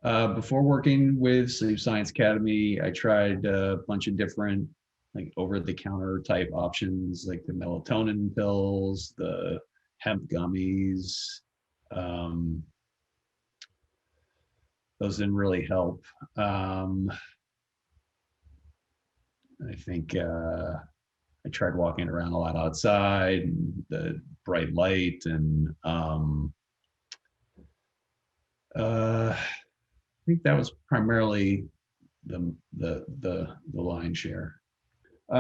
Before working with Sleep Science Academy, I tried a bunch of different like over-the-counter type options, like the melatonin pills, the hemp gummies. Um, those didn't really help. Um, I think I tried walking around a lot outside, and the bright light, and I think that was primarily the lion's share.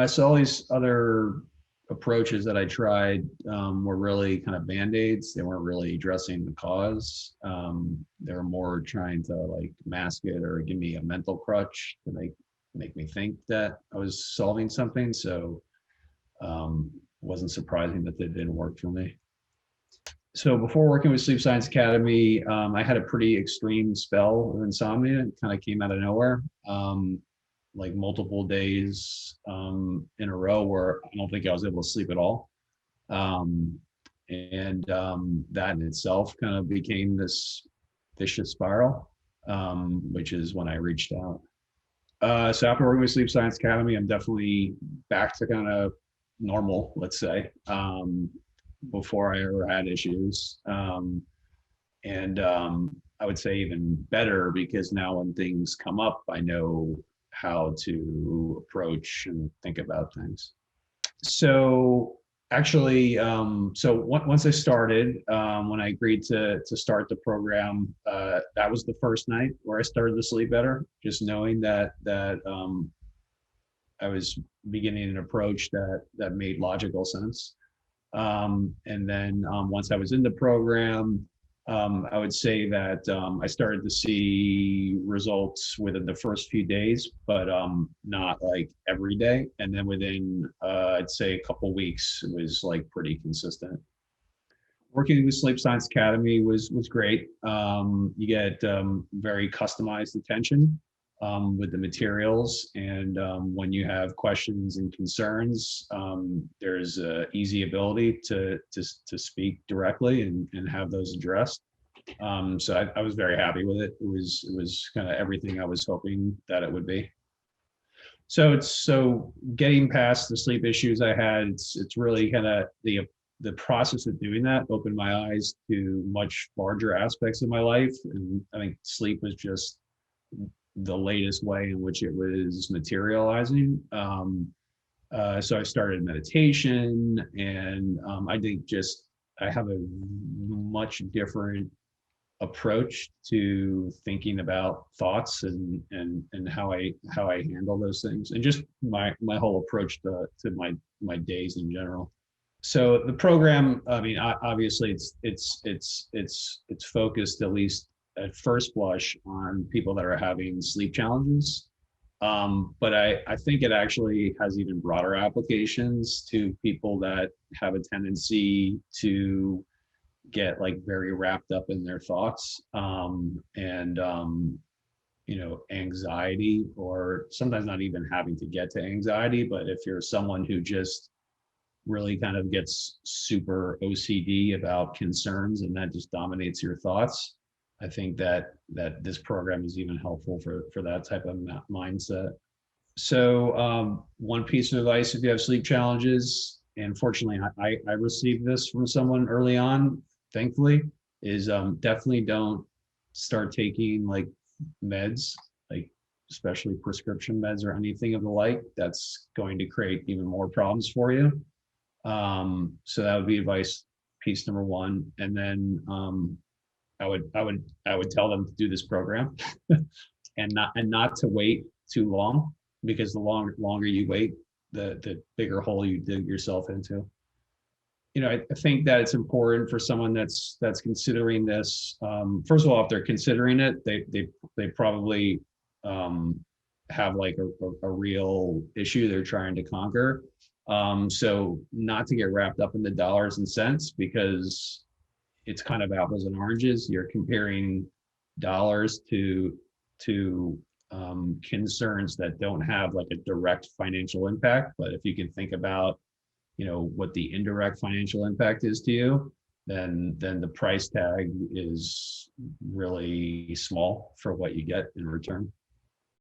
So all these other approaches that I tried were really kind of band-aids. They weren't really addressing the cause. They were more trying to like mask it or give me a mental crutch to make me think that I was solving something. So it wasn't surprising that they didn't work for me. So before working with Sleep Science Academy, I had a pretty extreme spell of insomnia. It kind of came out of nowhere. Like multiple days in a row where I don't think I was able to sleep at all. Um, and that in itself kind of became this vicious spiral, which is when I reached out. So after working with Sleep Science Academy, I'm definitely back to kind of normal, let's say, before I ever had issues. And I would say even better because now when things come up, I know how to approach and think about things. So actually, once I started, when I agreed to start the program, that was the first night where I started to sleep better. Just knowing that I was beginning an approach that made logical sense. And then once I was in the program, I would say that I started to see results within the first few days, but not like every day. And then within, I'd say a couple weeks, it was like pretty consistent. Working with Sleep Science Academy was great. You get very customized attention with the materials, and when you have questions and concerns, there's a easy ability to speak directly and have those addressed. So I was very happy with it. It was kind of everything I was hoping that it would be. So getting past the sleep issues I had, it's really kind of the process of doing that opened my eyes to much larger aspects of my life, and I think sleep was just the latest way in which it was materializing. So I started meditation, and I think just I have a much different approach to thinking about thoughts and how I handle those things, and just my whole approach to my days in general. So the program, I mean, obviously it's focused, at least at first blush, on people that are having sleep challenges. But I think it actually has even broader applications to people that have a tendency to get like very wrapped up in their thoughts, and anxiety, or sometimes not even having to get to anxiety, but if you're someone who just really kind of gets super OCD about concerns and that just dominates your thoughts, I think that this program is even helpful for that type of mindset. So one piece of advice if you have sleep challenges, and fortunately I received this from someone early on, thankfully, is definitely don't start taking like meds, like especially prescription meds or anything of the like. That's going to create even more problems for you. So that would be advice piece number one. And then I would tell them to do this program and not to wait too long, because the longer you wait, the bigger hole you dig yourself into. I think that it's important for someone that's considering this. First of all, if they're considering it, they probably have like a real issue they're trying to conquer. So not to get wrapped up in the dollars and cents, because it's kind of apples and oranges. You're comparing dollars to concerns that don't have like a direct financial impact. But if you can think about what the indirect financial impact is to you, then the price tag is really small for what you get in return.